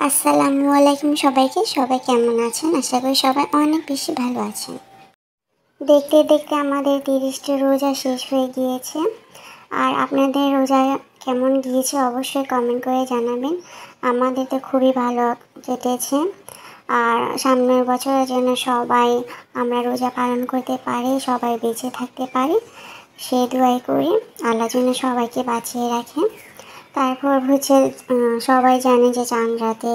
আসসালামু আলাইকুম সবাইকে। সবাই কেমন আছেন? আশা করি সবাই অনেক বেশি ভালো আছেন। দেখতে দেখতে আমাদের 30টি রোজা শেষ হয়ে গিয়েছে। আর আপনাদের রোজা কেমন গিয়েছে অবশ্যই কমেন্ট করে জানাবেন। আমাদের তো খুবই ভালো কেটেছে। আর সামনের বছরের জন্য সবাই আমরা রোজা পালন করতে পারি, সবাই বেঁচে থাকতে পারি সেই দোয়াই করি। আল্লাহ যেন সবাইকে বাঁচিয়ে রাখেন। তারপর হচ্ছে সবাই জানে যে চাঁদ রাতে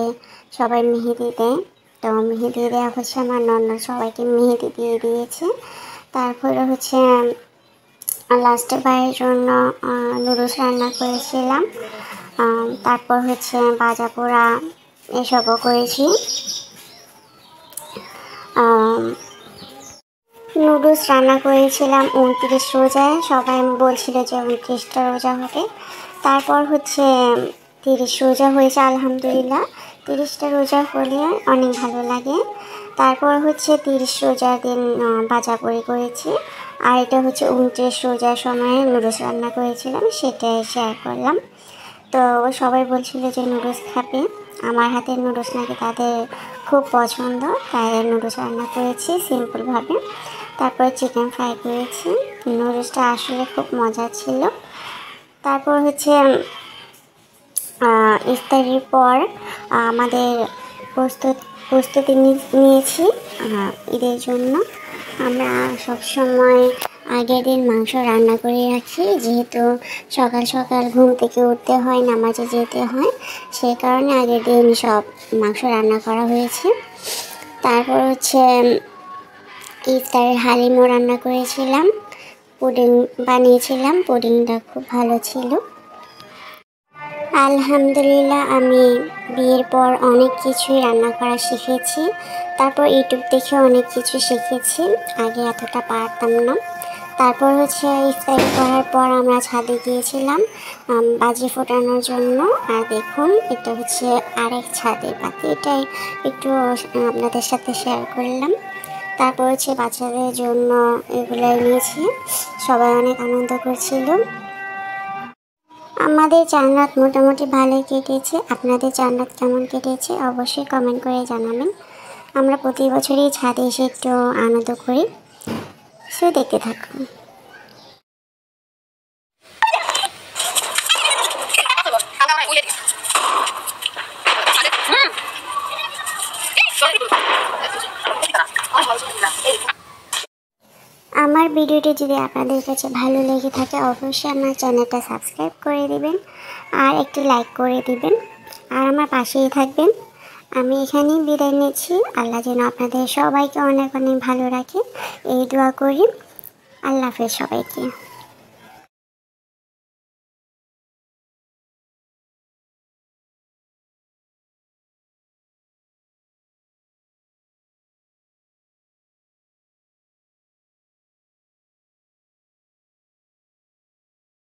সবাই মেহেদি দেয়, তো মেহেদি দেওয়া হচ্ছে আমার ননদ সবাইকে মেহেদি দিয়ে দিয়েছে। তারপরে হচ্ছে লাস্টে বারের জন্য নুডলস রান্না করেছিলাম। তারপর হচ্ছে ভাজা পোড়া এসবও করেছি। নুডলস রান্না করেছিলাম 29 রোজায়। সবাই বলছিল যে 29টা রোজা হবে। তারপর হচ্ছে 30 রোজা হয়েছে আলহামদুলিল্লাহ। 30টা রোজা হলে অনেক ভালো লাগে। তারপর হচ্ছে 30 রোজার দিন ভাজা পোড়া করেছি। আর এটা হচ্ছে 29 রোজার সময় নুডলস রান্না করেছিলাম, সেটাই শেয়ার করলাম। তো সবাই বলছিল যে নুডলস খাবে, আমার হাতের নুডলস নাকি তাদের খুব পছন্দ, তাই নুডলস রান্না করেছি সিম্পলভাবে। তারপর চিকেন ফ্রাই করেছি। নুডলসটা আসলে খুব মজা ছিল। তারপর হচ্ছে ইফতারির পর আমাদের প্রস্তুতি নিয়েছি ঈদের জন্য। আমরা সবসময় আগের দিন মাংস রান্না করে রাখি, যেহেতু সকাল সকাল ঘুম থেকে উঠতে হয়, নামাজে যেতে হয়, সেই কারণে আগের দিন সব মাংস রান্না করা হয়েছে। তারপর হচ্ছে ইফতারের হালিমও রান্না করেছিলাম, পুডিং বানিয়েছিলাম, পুডিংটা খুব ভালো ছিল। আলহামদুলিল্লাহ আমি বিয়ের পর অনেক কিছুই রান্না করা শিখেছি। তারপর ইউটিউব দেখে অনেক কিছু শিখেছি, আগে এতটা পারতাম না। তারপর হচ্ছে ইফতারি করার পর আমরা ছাদে গিয়েছিলাম বাজি ফোটানোর জন্য। আর দেখুন এটা হচ্ছে আরেক ছাদের পাখি, এটাই একটু আপনাদের সাথে শেয়ার করলাম। তারপর হচ্ছে বাচ্চাদের জন্য এগুলো নিয়েছি, সবাই অনেক আনন্দ করছিল। আমাদের চাঁদ রাত মোটামুটি ভালোই কেটেছে। আপনাদের চাঁদ রাত কেমন কেটেছে অবশ্যই কমেন্ট করে জানাবেন। আমরা প্রতি বছরই ছাদে এসে একটু আনন্দ করি, সে দেখতে থাকুন। আমার ভিডিওটি যদি আপনাদের কাছে ভালো লেগে থাকে অবশ্যই আমার চ্যানেলটা সাবস্ক্রাইব করে দিবেন আর একটি লাইক করে দিবেন আর আমার পাশেই থাকবেন। আমি এখানেই বিদায় নিচ্ছি। আল্লাহ যেন আপনাদের সবাইকে অনেক অনেক ভালো রাখে এই দোয়া করি। আল্লাহ হাফেজ সবাইকে।